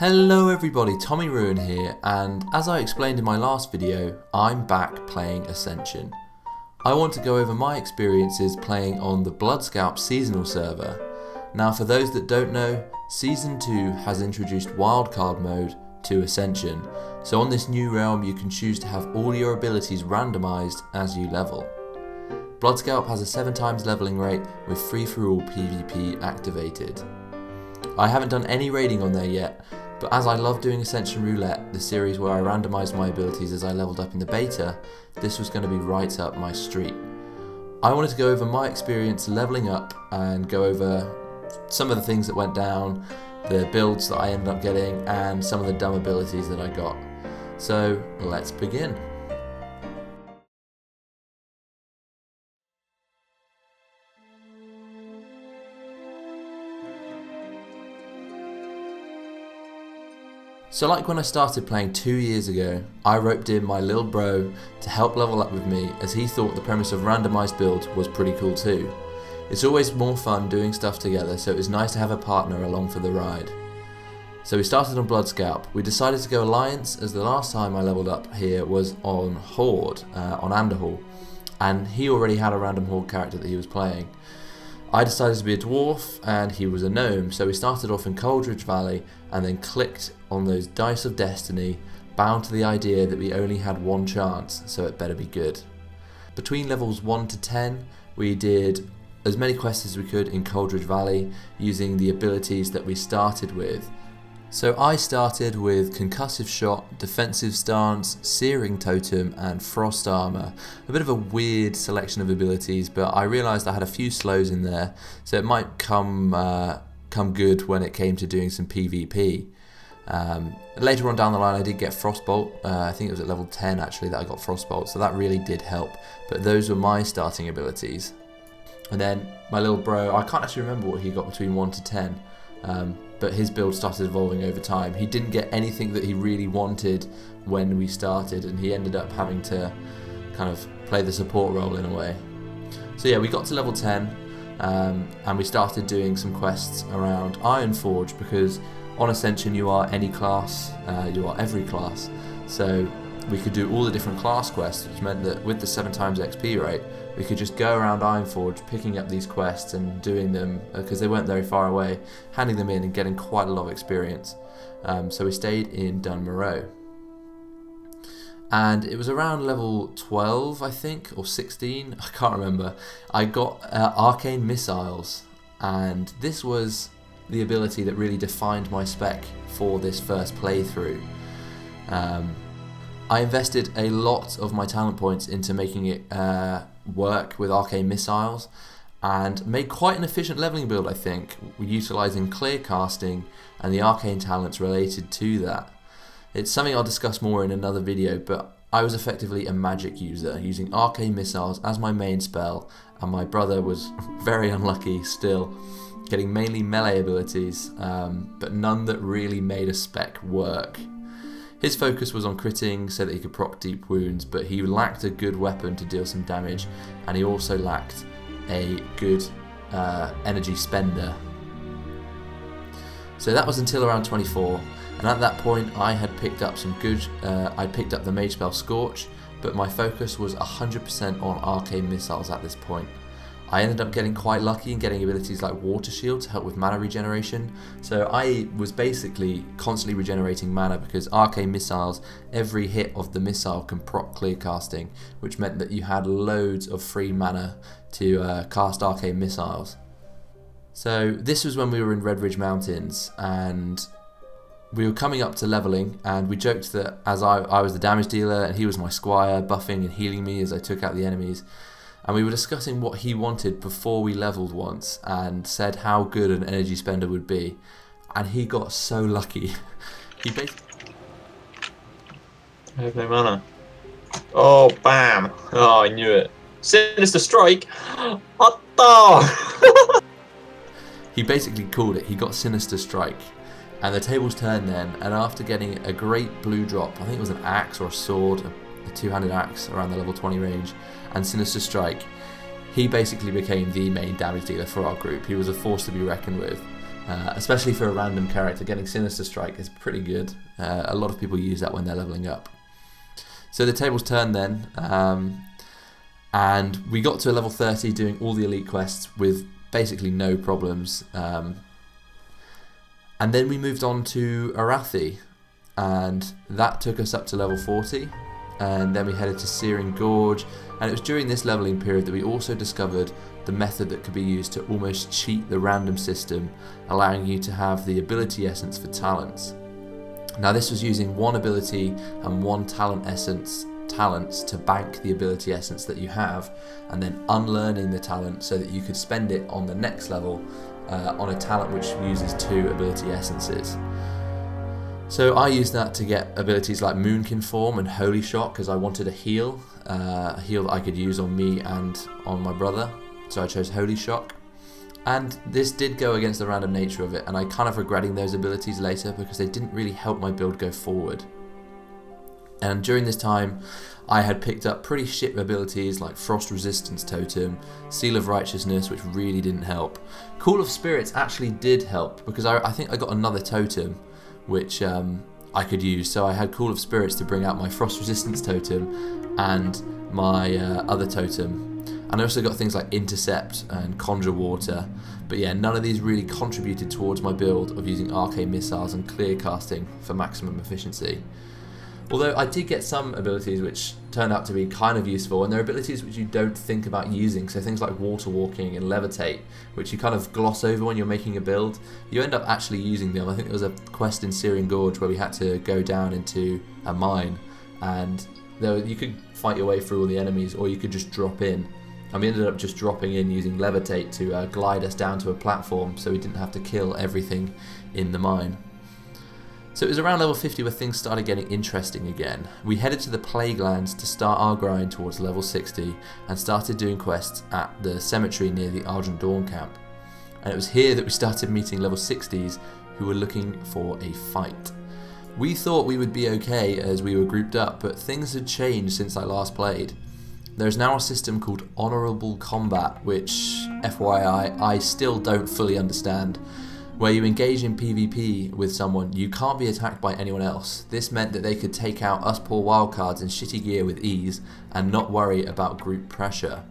Hello everybody, Tommyruin here, and as I explained in my last video, I'm back playing Ascension. I want to go over my experiences playing on the Bloodscalp seasonal server. Now for those that don't know, Season 2 has introduced wildcard mode to Ascension, so on this new realm you can choose to have all your abilities randomised as you level. Bloodscalp has a 7 times levelling rate with free-for-all PvP activated. I haven't done any raiding on there yet, but as I love doing Ascension Roulette, the series where I randomised my abilities as I levelled up in the beta, this was going to be right up my street. I wanted to go over my experience levelling up and go over some of the things that went down, the builds that I ended up getting, and some of the dumb abilities that I got. So let's begin. So like when I started playing 2 years ago, I roped in my little bro to help level up with me as he thought the premise of randomised build was pretty cool too. It's always more fun doing stuff together, so it was nice to have a partner along for the ride. So we started on Bloodscalp. We decided to go Alliance as the last time I leveled up here was on Horde, on Underhall, and he already had a random Horde character that he was playing. I decided to be a dwarf and he was a gnome, so we started off in Coldridge Valley and then clicked on those dice of destiny, bound to the idea that we only had one chance, so it better be good. Between levels 1 to 10 we did as many quests as we could in Coldridge Valley using the abilities that we started with. So I started with Concussive Shot, Defensive Stance, Searing Totem and Frost Armour. A bit of a weird selection of abilities, but I realised I had a few slows in there, so it might come good when it came to doing some PvP. Later on down the line I did get Frostbolt. I think it was at level 10 actually that I got Frostbolt, so that really did help. But those were my starting abilities. And then my little bro, I can't actually remember what he got between 1 to 10. But his build started evolving over time. He didn't get anything that he really wanted when we started, and he ended up having to kind of play the support role in a way. So yeah, we got to level 10 and we started doing some quests around Ironforge, because on Ascension you are any class, you are every class. So we could do all the different class quests, which meant that with the 7 times XP rate, we could just go around Ironforge picking up these quests and doing them, because they weren't very far away, handing them in and getting quite a lot of experience. So we stayed in Dunmoreau. And it was around level 12, I think, or 16, I can't remember. I got Arcane Missiles, and this was the ability that really defined my spec for this first playthrough. I invested a lot of my talent points into making it work with Arcane Missiles, and made quite an efficient leveling build, I think, utilising clear casting and the arcane talents related to that. It's something I'll discuss more in another video, but I was effectively a magic user, using Arcane Missiles as my main spell, and my brother was very unlucky still, getting mainly melee abilities, but none that really made a spec work. His focus was on critting so that he could proc deep wounds, but he lacked a good weapon to deal some damage, and he also lacked a good energy spender. So that was until around 24, and at that point I had picked up some good, I picked up the mage spell Scorch, but my focus was 100% on Arcane Missiles at this point. I ended up getting quite lucky and getting abilities like Water Shield to help with mana regeneration, so I was basically constantly regenerating mana because Arcane Missiles, every hit of the missile can proc clear casting, which meant that you had loads of free mana to cast Arcane Missiles. So this was when we were in Red Ridge Mountains, and we were coming up to leveling, and we joked that as I was the damage dealer and he was my squire, buffing and healing me as I took out the enemies. And we were discussing what he wanted before we leveled once, and said how good an energy spender would be, and he got so lucky. He basically... I have no mana. Oh, bam! Oh, I knew it. Sinister Strike! He basically called it. He got Sinister Strike. And the tables turned then, and after getting a great blue drop, I think it was an axe or a sword, a two-handed axe around the level 20 range, and Sinister Strike, he basically became the main damage dealer for our group. He was a force to be reckoned with. especially for a random character. Getting Sinister Strike is pretty good. A lot of people use that when they're leveling up. So the tables turned then, and we got to a level 30 doing all the elite quests with basically no problems. And then we moved on to Arathi, and that took us up to level 40. And then we headed to Searing Gorge, and it was during this leveling period that we also discovered the method that could be used to almost cheat the random system, allowing you to have the ability essence for talents. Now this was using one ability and one talents to bank the ability essence that you have, and then unlearning the talent so that you could spend it on the next level on a talent which uses 2 ability essences. So I used that to get abilities like Moonkin Form and Holy Shock because I wanted a heal that I could use on me and on my brother. So I chose Holy Shock. And this did go against the random nature of it, and I kind of regretting those abilities later because they didn't really help my build go forward. And during this time, I had picked up pretty shit abilities like Frost Resistance Totem, Seal of Righteousness, which really didn't help. Call of Spirits actually did help because I think I got another totem which I could use. So I had Call of Spirits to bring out my Frost Resistance Totem and my other totem. And I also got things like Intercept and Conjure Water. But yeah, none of these really contributed towards my build of using Arcane Missiles and Clear Casting for maximum efficiency. Although I did get some abilities which turned out to be kind of useful, and they're abilities which you don't think about using, so things like Water Walking and Levitate, which you kind of gloss over when you're making a build. You end up actually using them. I think there was a quest in Searing Gorge where we had to go down into a mine, and you could fight your way through all the enemies, or you could just drop in. And we ended up just dropping in using Levitate to glide us down to a platform so we didn't have to kill everything in the mine. So it was around level 50 where things started getting interesting again. We headed to the Plague Lands to start our grind towards level 60 and started doing quests at the cemetery near the Argent Dawn camp. And it was here that we started meeting level 60s who were looking for a fight. We thought we would be okay as we were grouped up, but things had changed since I last played. There's now a system called Honourable Combat, which, FYI, I still don't fully understand. Where you engage in PvP with someone, you can't be attacked by anyone else. This meant that they could take out us poor wildcards in shitty gear with ease and not worry about group pressure.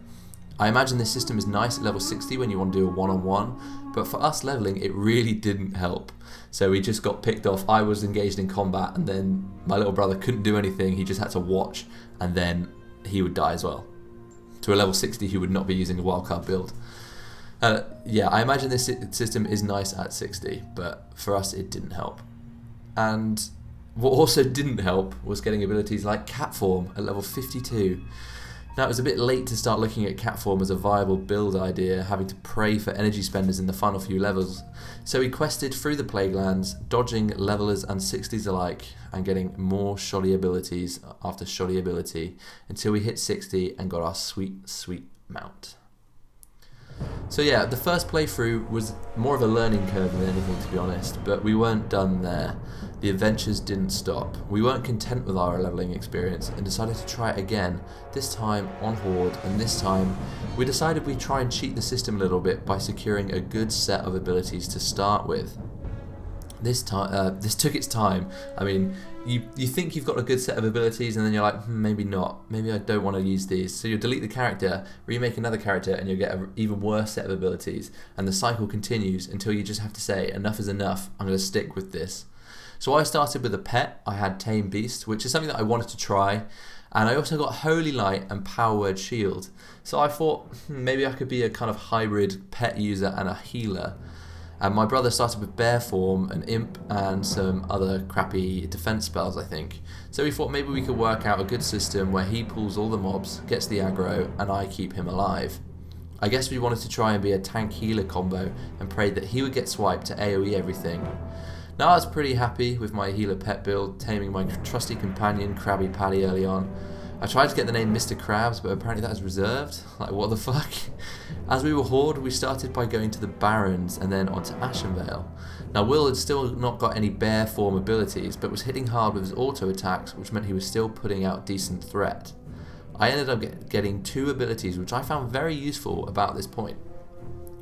I imagine this system is nice at level 60 when you want to do a one-on-one, but for us leveling it really didn't help. So we just got picked off. I was engaged in combat and then my little brother couldn't do anything, he just had to watch, and then he would die as well. To a level 60 he would not be using a wildcard build. Yeah, I imagine this system is nice at 60, but for us it didn't help. And what also didn't help was getting abilities like Cat Form at level 52. Now it was a bit late to start looking at Cat Form as a viable build idea, having to pray for energy spenders in the final few levels. So we quested through the Plague Lands, dodging levelers and 60s alike, and getting more shoddy abilities after shoddy ability, until we hit 60 and got our sweet, sweet mount. So yeah, the first playthrough was more of a learning curve than anything, to be honest, but we weren't done there. The adventures didn't stop. We weren't content with our leveling experience and decided to try it again, this time on Horde, and this time we decided we'd try and cheat the system a little bit by securing a good set of abilities to start with. This took its time. I mean, you think you've got a good set of abilities and then you're like, maybe not. Maybe I don't want to use these. So you'll delete the character, remake another character, and you'll get an even worse set of abilities. And the cycle continues until you just have to say, enough is enough, I'm going to stick with this. So I started with a pet. I had Tame Beast, which is something that I wanted to try. And I also got Holy Light and Power Word Shield. So I thought, maybe I could be a kind of hybrid pet user and a healer. And my brother started with Bear Form, an Imp, and some other crappy defense spells, I think. So we thought maybe we could work out a good system where he pulls all the mobs, gets the aggro, and I keep him alive. I guess we wanted to try and be a tank healer combo and prayed that he would get swiped to AoE everything. Now I was pretty happy with my healer pet build, taming my trusty companion Krabby Patty early on. I tried to get the name Mr. Krabs, but apparently that is reserved. Like, what the fuck? As we were Horde, we started by going to the Barrens and then onto Ashenvale. Now Will had still not got any Bear Form abilities, but was hitting hard with his auto attacks, which meant he was still putting out decent threat. I ended up getting 2 abilities, which I found very useful about this point.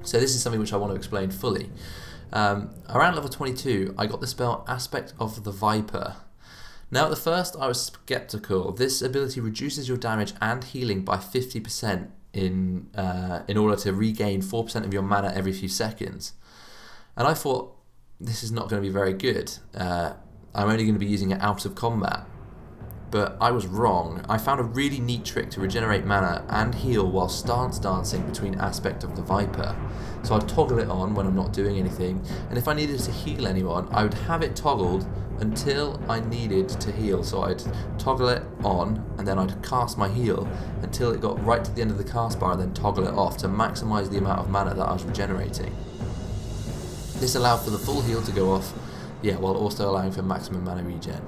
So this is something which I want to explain fully. Around level 22, I got the spell Aspect of the Viper. Now at the first I was skeptical. This ability reduces your damage and healing by 50% in order to regain 4% of your mana every few seconds. And I thought, this is not going to be very good. I'm only going to be using it out of combat. But I was wrong. I found a really neat trick to regenerate mana and heal while stance dancing between Aspect of the Viper. So I'd toggle it on when I'm not doing anything, and if I needed to heal anyone, I would have it toggled until I needed to heal. So I'd toggle it on, and then I'd cast my heal until it got right to the end of the cast bar, and then toggle it off to maximise the amount of mana that I was regenerating. This allowed for the full heal to go off, while also allowing for maximum mana regen.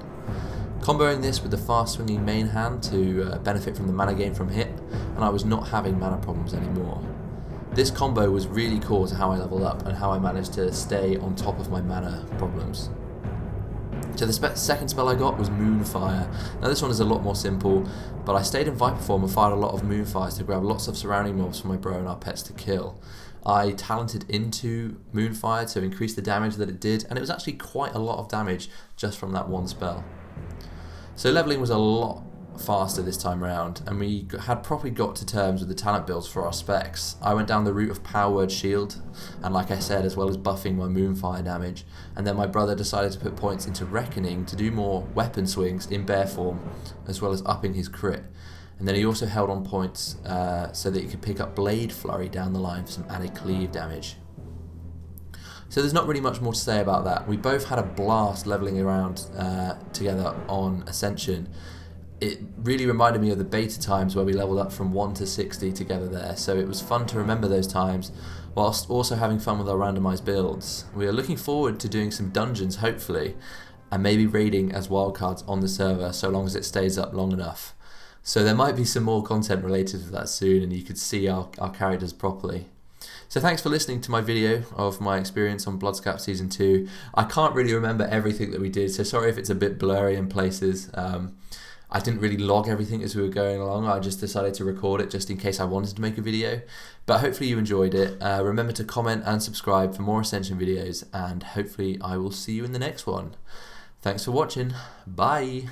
Comboing this with the fast swinging main hand to benefit from the mana gain from hit, and I was not having mana problems anymore. This combo was really core to how I leveled up and how I managed to stay on top of my mana problems. So the second spell I got was Moonfire. Now this one is a lot more simple, but I stayed in Viper form and fired a lot of Moonfires to grab lots of surrounding mobs for my bro and our pets to kill. I talented into Moonfire to increase the damage that it did, and it was actually quite a lot of damage just from that one spell. So leveling was a lot faster this time around, and we had properly got to terms with the talent builds for our specs. I went down the route of Power Word Shield, and like I said, as well as buffing my Moonfire damage, and then my brother decided to put points into Reckoning to do more weapon swings in bear form, as well as upping his crit. And then he also held on points so that he could pick up Blade Flurry down the line for some added cleave damage. So there's not really much more to say about that. We both had a blast leveling around together on Ascension. It really reminded me of the beta times where we leveled up from 1 to 60 together there, so it was fun to remember those times, whilst also having fun with our randomised builds. We are looking forward to doing some dungeons, hopefully, and maybe raiding as wildcards on the server, so long as it stays up long enough. So there might be some more content related to that soon, and you could see our characters properly. So thanks for listening to my video of my experience on Bloodscalp Season 2. I can't really remember everything that we did, so sorry if it's a bit blurry in places. I didn't really log everything as we were going along. I just decided to record it just in case I wanted to make a video. But hopefully you enjoyed it. Remember to comment and subscribe for more Ascension videos, and hopefully I will see you in the next one. Thanks for watching. Bye.